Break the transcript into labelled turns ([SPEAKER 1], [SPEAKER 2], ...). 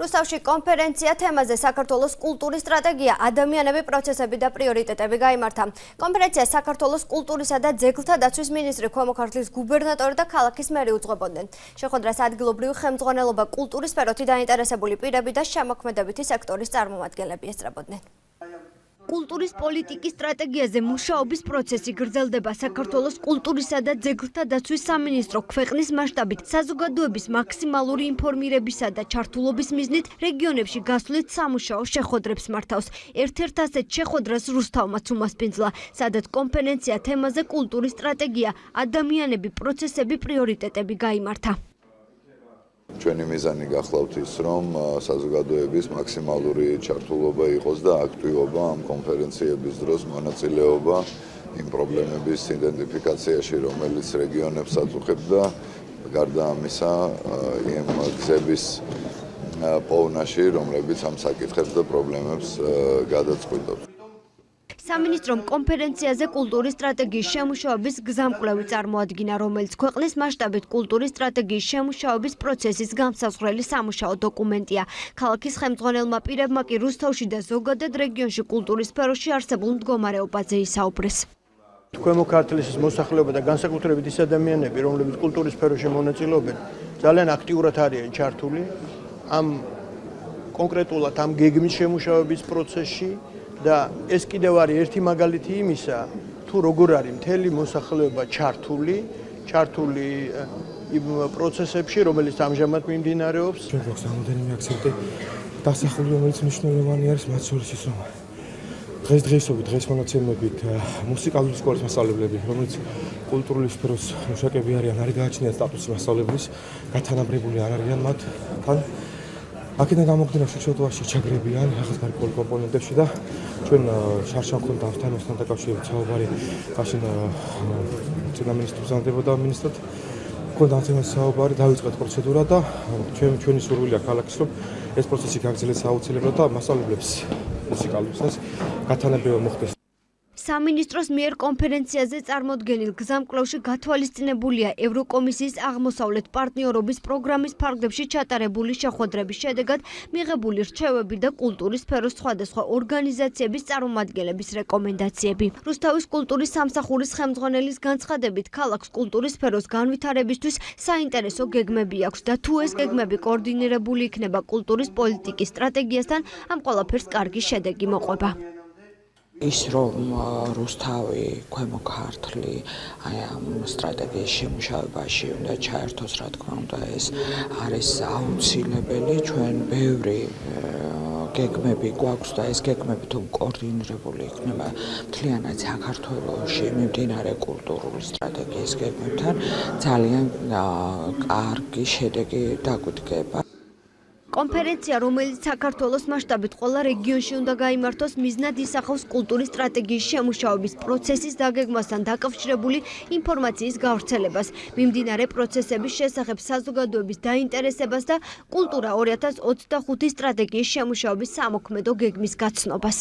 [SPEAKER 1] რუსთავში კონფერენცია თემაზე საქართველოს კულტურის სტრატეგია, ადამიანები, პროცესები და პრიორიტეტები გაიმართა. კონფერენცია საქართველოს კულტურისა და ძეგლთა დაცვის მინისტრი, ქვემო ქართლის გუბერნატორი და ქალაქის მერი უძღვებოდნენ. შეხვედრას ადგილობრივი ხელმძღვანელობა, კულტურის სფეროთი დაინტერესებული პირები და შემოქმედებითი სექტორის წარმომადგენლები ესწრებოდნენ. კულტურის პოლიტიკის სტრატეგიაზე მუშაობის პროცესი გრძელდება. საქართველოს კულტურისა და ძეგლთა დაცვის სამინისტრო ქვეყნის მასშტაბით საზოგადოების მაქსიმალური ინფორმირებისა და ჩართულობის მიზნით რეგიონებში გასვლით სამუშაო შეხვედრებს მართავს. ერთ-ერთ ასეთ შეხვედრას რუსთავმაც უმასპინძლა, სადაც კონფერენცია თემაზე კულტურის სტრატეგია, ადამიანები, პროცესები, პრიორიტეტები გაიმართა.
[SPEAKER 2] ჩვენი მიზანი გახლავთ ის, რომ საზოგადოების მაქსიმალური ჩართულობა იყოს და აქტივობა ამ კონფერენციების დროს მონაწილეობა იმ პრობლემების იდენტიფიკაციაში, რომელიც რეგიონებს აწუხებდა, გარდა ამისა, იმ გზების პოვნაში, რომლებიც ამ საკითხებს და პრობლემებს გადაწყვეტავს.
[SPEAKER 1] სამინისტრომ კონფერენციაზე კულტურის სტრატეგიის შემუშავების გზამკვლევი წარმოადგინა, რომელიც ქვეყნის მასშტაბით კულტურის სტრატეგიის შემუშავების პროცესის გამსაზღვრელი სამუშაო დოკუმენტია. ქალაქის ხელმძღვანელმა პირებმა კი რუსთავში და ზოგადად რეგიონში კულტურის სფეროში არსებულ მდგომარეობაზე ისაუბრეს.
[SPEAKER 3] ქვემო ქართლის მოსახლეობა და განსაკუთრებით ის ადამიანები, რომლებიც კულტურის სფეროში მონაწილეობენ, ძალიან აქტიურად არიან ჩართული ამ კონკრეტულად ამ გეგმის შემუშავების პროცესში. და ეს კიდევ არის ერთი მაგალითი იმისა, თუ როგორ არის მთელი მოსახლეობა ჩართული იმ პროცესებში, რომელიც ამჟამად მიმდინარეობს.
[SPEAKER 4] ჩვენ გვაქვს რამოდენიმე აქცენტი დასახული, რომელიც მნიშვნელოვანი არის, მათ შორის ის, რომ დღესდღეობით, დღეს მონაცემებით მუსიკალური სკოლის მასწავლებლები, რომელიც კულტურული სფეროს მუშაკები არიან, არ გააჩნიათ სტატუსი მასწავლებლის, გათანაბრებული არ არიან მათთან. აქედან გამომდინარე, შეჩოთვაში ჩაგრებიან რაღაც გარკვეულ კომპონენტებში და ჩვენ შარშან ქონდა ამ თემასთან დაკავშირებით საუბარი, მაშინ წინამინისტრი ბრძანდებოდა მინისტრად. ქონდა ამ თემაზე საუბარი, დავიწყეთ პროცედურა და ჩვენი სურვილია ქალაქის, რომ ეს პროცესი გაგრძელდეს აუცილებლად და მასწავლებლებს მუსიკალურსაც გათანაბრება მოხდეს.
[SPEAKER 1] სამინისტროს მიერ კონფერენციაზე წარმოდგენილ გზამკვლევში გათვალისწინებულია ევროკომისიის აღმოსავლეთ პარტნიორობის პროგრამის ფარგლებში ჩატარებული შეხვედრების შედეგად მიღებული რჩევები და კულტურის სფეროს სხვადასხვა ორგანიზაციების წარმომადგენლების რეკომენდაციები. რუსთავის კულტურის სამსახურის ხელმძღვანელის განცხადებით, ქალაქს კულტურის სფეროს განვითარებისთვის საინტერესო გეგმები აქვს და თუ ეს გეგმები კოორდინირებული იქნება კულტურის პოლიტიკის სტრატეგიასთან, ამ ყველაფერს კარგი შედეგი მოყვება.
[SPEAKER 5] ის რომ რუსთავი, ქვემო ქართლი ამ სტრატეგიის შემუშავებაში უნდა ჩაერთოს, რა თქმა უნდა, ეს არის აუცილებელი. ჩვენ ბევრი გეგმები გვაქვს და ეს გეგმები თუ კოორდინირებული იქნება მთლიანად საქართველოში მიმდინარე კულტურული სტრატეგიის გეგმებთან, ძალიან კარგი შედეგი დაგვიდგება.
[SPEAKER 1] კონფერენცია, რომელიც საქართველოს მასშტაბით ყველა რეგიონში უნდა გაიმართოს, მიზნად ისახავს კულტურის სტრატეგიის შემუშავების პროცესის დაგეგმასთან დაკავშირებული ინფორმაციის გავრცელებას, მიმდინარე პროცესების შესახებ საზოგადოების დაინტერესებას და კულტურა 2025 სტრატეგიის შემუშავების სამოქმედო გეგმის გაცნობას.